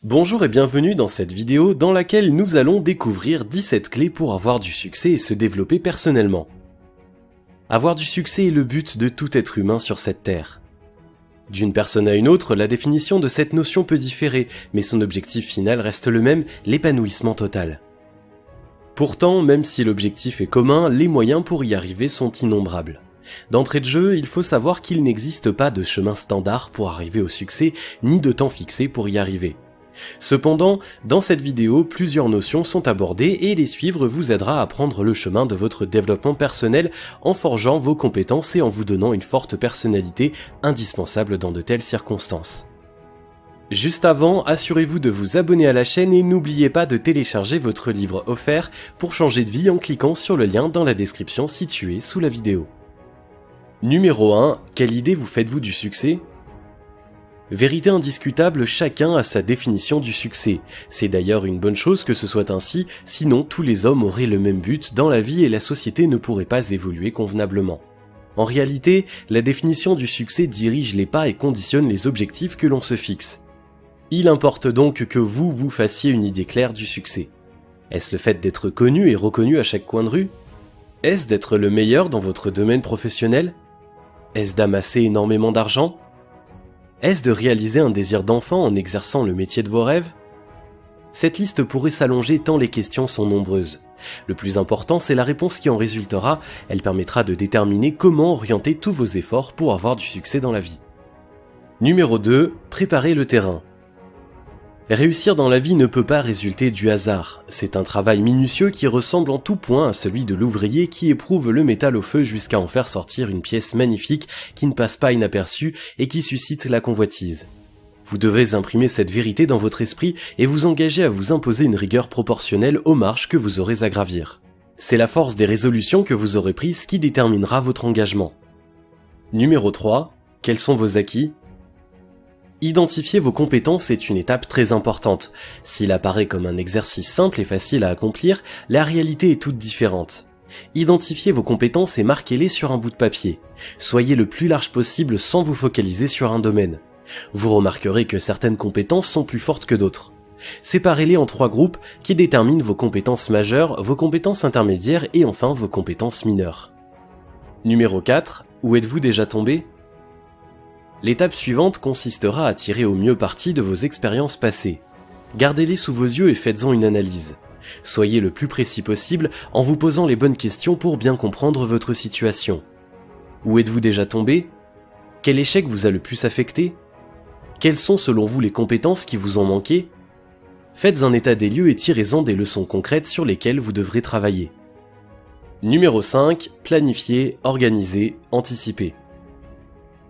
Bonjour et bienvenue dans cette vidéo dans laquelle nous allons découvrir 17 clés pour avoir du succès et se développer personnellement. Avoir du succès est le but de tout être humain sur cette terre. D'une personne à une autre, la définition de cette notion peut différer, mais son objectif final reste le même, l'épanouissement total. Pourtant, même si l'objectif est commun, les moyens pour y arriver sont innombrables. D'entrée de jeu, il faut savoir qu'il n'existe pas de chemin standard pour arriver au succès, ni de temps fixé pour y arriver. Cependant, dans cette vidéo, plusieurs notions sont abordées et les suivre vous aidera à prendre le chemin de votre développement personnel en forgeant vos compétences et en vous donnant une forte personnalité indispensable dans de telles circonstances. Juste avant, assurez-vous de vous abonner à la chaîne et n'oubliez pas de télécharger votre livre offert pour changer de vie en cliquant sur le lien dans la description située sous la vidéo. Numéro 1. Quelle idée vous faites-vous du succès ? Vérité indiscutable, chacun a sa définition du succès. C'est d'ailleurs une bonne chose que ce soit ainsi, sinon tous les hommes auraient le même but dans la vie et la société ne pourrait pas évoluer convenablement. En réalité, la définition du succès dirige les pas et conditionne les objectifs que l'on se fixe. Il importe donc que vous fassiez une idée claire du succès. Est-ce le fait d'être connu et reconnu à chaque coin de rue ? Est-ce d'être le meilleur dans votre domaine professionnel ? Est-ce d'amasser énormément d'argent ? Est-ce de réaliser un désir d'enfant en exerçant le métier de vos rêves ? Cette liste pourrait s'allonger tant les questions sont nombreuses. Le plus important, c'est la réponse qui en résultera, elle permettra de déterminer comment orienter tous vos efforts pour avoir du succès dans la vie. Numéro 2. Préparez le terrain. Réussir dans la vie ne peut pas résulter du hasard. C'est un travail minutieux qui ressemble en tout point à celui de l'ouvrier qui éprouve le métal au feu jusqu'à en faire sortir une pièce magnifique qui ne passe pas inaperçue et qui suscite la convoitise. Vous devez imprimer cette vérité dans votre esprit et vous engager à vous imposer une rigueur proportionnelle aux marches que vous aurez à gravir. C'est la force des résolutions que vous aurez prises qui déterminera votre engagement. Numéro 3. Quels sont vos acquis ? Identifier vos compétences est une étape très importante. S'il apparaît comme un exercice simple et facile à accomplir, la réalité est toute différente. Identifiez vos compétences et marquez-les sur un bout de papier. Soyez le plus large possible sans vous focaliser sur un domaine. Vous remarquerez que certaines compétences sont plus fortes que d'autres. Séparez-les en 3 groupes qui déterminent vos compétences majeures, vos compétences intermédiaires et enfin vos compétences mineures. Numéro 4. Où êtes-vous déjà tombé ? L'étape suivante consistera à tirer au mieux parti de vos expériences passées. Gardez-les sous vos yeux et faites-en une analyse. Soyez le plus précis possible en vous posant les bonnes questions pour bien comprendre votre situation. Où êtes-vous déjà tombé ? Quel échec vous a le plus affecté ? Quelles sont selon vous les compétences qui vous ont manqué ? Faites un état des lieux et tirez-en des leçons concrètes sur lesquelles vous devrez travailler. Numéro 5. Planifier, organiser, anticiper.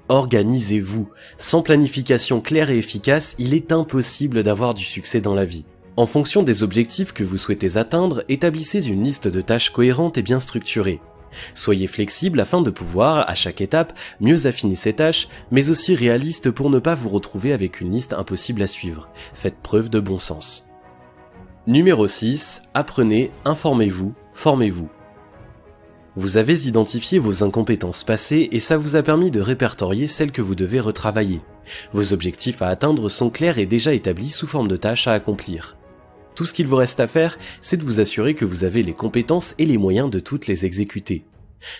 Organisez-vous. Sans planification claire et efficace, il est impossible d'avoir du succès dans la vie. En fonction des objectifs que vous souhaitez atteindre, établissez une liste de tâches cohérente et bien structurée. Soyez flexible afin de pouvoir, à chaque étape, mieux affiner ces tâches, mais aussi réaliste pour ne pas vous retrouver avec une liste impossible à suivre. Faites preuve de bon sens. Numéro 6. Apprenez, informez-vous, formez-vous. Vous avez identifié vos incompétences passées et ça vous a permis de répertorier celles que vous devez retravailler. Vos objectifs à atteindre sont clairs et déjà établis sous forme de tâches à accomplir. Tout ce qu'il vous reste à faire, c'est de vous assurer que vous avez les compétences et les moyens de toutes les exécuter.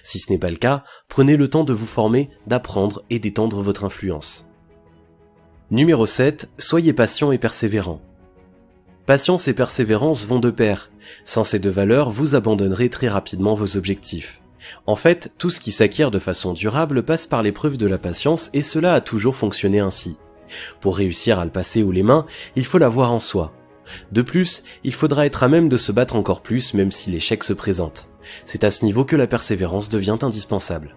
Si ce n'est pas le cas, prenez le temps de vous former, d'apprendre et d'étendre votre influence. Numéro 7. Soyez patient et persévérant. Patience et persévérance vont de pair. Sans ces 2 valeurs, vous abandonnerez très rapidement vos objectifs. En fait, tout ce qui s'acquiert de façon durable passe par l'épreuve de la patience et cela a toujours fonctionné ainsi. Pour réussir à le passer haut les mains, il faut l'avoir en soi. De plus, il faudra être à même de se battre encore plus même si l'échec se présente. C'est à ce niveau que la persévérance devient indispensable.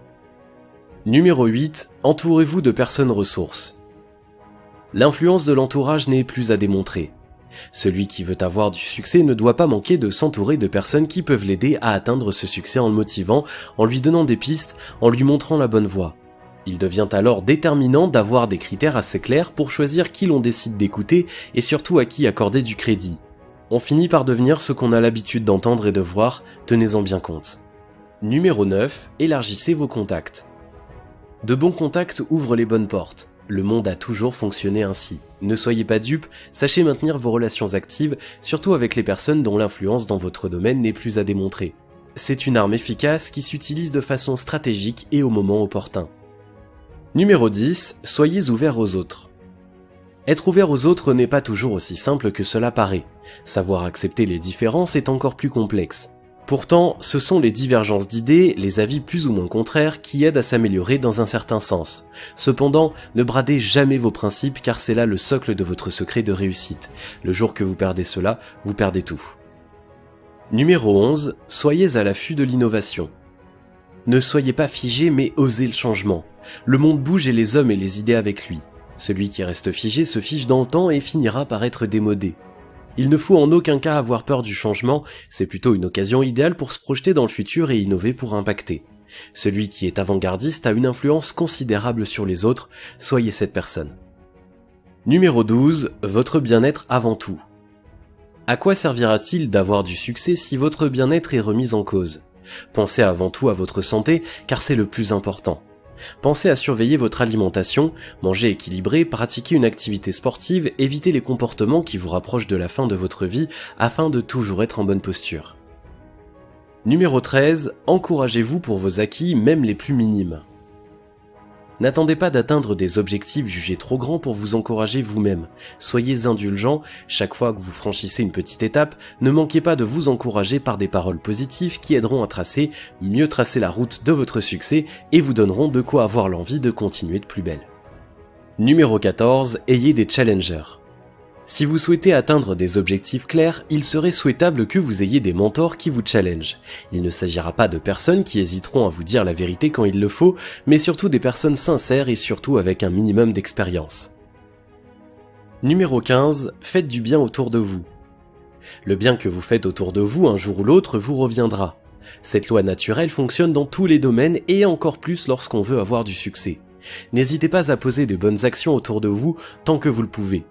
Numéro 8. Entourez-vous de personnes ressources. L'influence de l'entourage n'est plus à démontrer. Celui qui veut avoir du succès ne doit pas manquer de s'entourer de personnes qui peuvent l'aider à atteindre ce succès en le motivant, en lui donnant des pistes, en lui montrant la bonne voie. Il devient alors déterminant d'avoir des critères assez clairs pour choisir qui l'on décide d'écouter et surtout à qui accorder du crédit. On finit par devenir ce qu'on a l'habitude d'entendre et de voir, tenez-en bien compte. Numéro 9. Élargissez vos contacts. De bons contacts ouvrent les bonnes portes. le monde a toujours fonctionné ainsi. Ne soyez pas dupes, sachez maintenir vos relations actives, surtout avec les personnes dont l'influence dans votre domaine n'est plus à démontrer. C'est une arme efficace qui s'utilise de façon stratégique et au moment opportun. Numéro 10, soyez ouverts aux autres. Être ouvert aux autres n'est pas toujours aussi simple que cela paraît. Savoir accepter les différences est encore plus complexe. Pourtant, ce sont les divergences d'idées, les avis plus ou moins contraires qui aident à s'améliorer dans un certain sens. Cependant, ne bradez jamais vos principes car c'est là le socle de votre secret de réussite. Le jour que vous perdez cela, vous perdez tout. Numéro 11, soyez à l'affût de l'innovation. Ne soyez pas figé mais osez le changement. Le monde bouge et les hommes et les idées avec lui. Celui qui reste figé se fige dans le temps et finira par être démodé. Il ne faut en aucun cas avoir peur du changement, c'est plutôt une occasion idéale pour se projeter dans le futur et innover pour impacter. Celui qui est avant-gardiste a une influence considérable sur les autres, soyez cette personne. Numéro 12, votre bien-être avant tout. À quoi servira-t-il d'avoir du succès si votre bien-être est remis en cause ? Pensez avant tout à votre santé, car c'est le plus important. Pensez à surveiller votre alimentation, manger équilibré, pratiquer une activité sportive, éviter les comportements qui vous rapprochent de la fin de votre vie afin de toujours être en bonne posture. Numéro 13, encouragez-vous pour vos acquis, même les plus minimes. N'attendez pas d'atteindre des objectifs jugés trop grands pour vous encourager vous-même. Soyez indulgents, chaque fois que vous franchissez une petite étape, ne manquez pas de vous encourager par des paroles positives qui aideront à mieux tracer la route de votre succès et vous donneront de quoi avoir l'envie de continuer de plus belle. Numéro 14, ayez des challengers. Si vous souhaitez atteindre des objectifs clairs, il serait souhaitable que vous ayez des mentors qui vous challengent. Il ne s'agira pas de personnes qui hésiteront à vous dire la vérité quand il le faut, mais surtout des personnes sincères et surtout avec un minimum d'expérience. Numéro 15, faites du bien autour de vous. Le bien que vous faites autour de vous un jour ou l'autre vous reviendra. Cette loi naturelle fonctionne dans tous les domaines et encore plus lorsqu'on veut avoir du succès. N'hésitez pas à poser de bonnes actions autour de vous tant que vous le pouvez.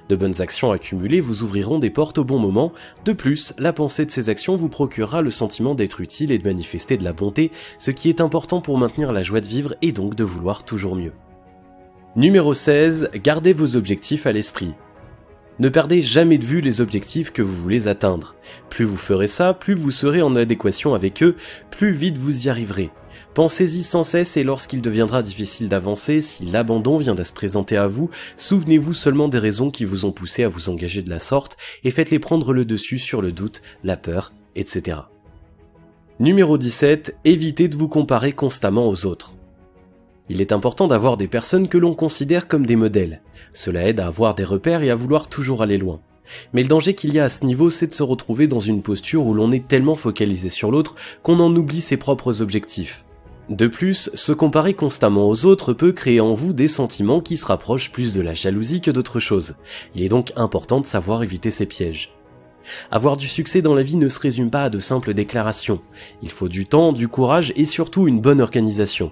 De bonnes actions accumulées vous ouvriront des portes au bon moment. De plus, la pensée de ces actions vous procurera le sentiment d'être utile et de manifester de la bonté, ce qui est important pour maintenir la joie de vivre et donc de vouloir toujours mieux. Numéro 16, gardez vos objectifs à l'esprit. Ne perdez jamais de vue les objectifs que vous voulez atteindre. Plus vous ferez ça, plus vous serez en adéquation avec eux, plus vite vous y arriverez. Pensez-y sans cesse et lorsqu'il deviendra difficile d'avancer, si l'abandon vient à se présenter à vous, souvenez-vous seulement des raisons qui vous ont poussé à vous engager de la sorte et faites-les prendre le dessus sur le doute, la peur, etc. Numéro 17, évitez de vous comparer constamment aux autres. Il est important d'avoir des personnes que l'on considère comme des modèles. Cela aide à avoir des repères et à vouloir toujours aller loin. Mais le danger qu'il y a à ce niveau, c'est de se retrouver dans une posture où l'on est tellement focalisé sur l'autre qu'on en oublie ses propres objectifs. De plus, se comparer constamment aux autres peut créer en vous des sentiments qui se rapprochent plus de la jalousie que d'autre chose. Il est donc important de savoir éviter ces pièges. Avoir du succès dans la vie ne se résume pas à de simples déclarations. Il faut du temps, du courage et surtout une bonne organisation.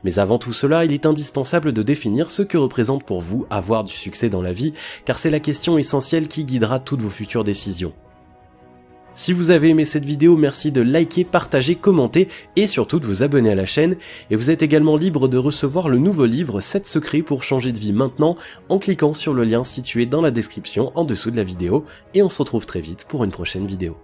Mais avant tout cela, il est indispensable de définir ce que représente pour vous avoir du succès dans la vie, car c'est la question essentielle qui guidera toutes vos futures décisions. Si vous avez aimé cette vidéo, merci de liker, partager, commenter et surtout de vous abonner à la chaîne. Et vous êtes également libre de recevoir le nouveau livre 7 secrets pour changer de vie maintenant en cliquant sur le lien situé dans la description en dessous de la vidéo. Et on se retrouve très vite pour une prochaine vidéo.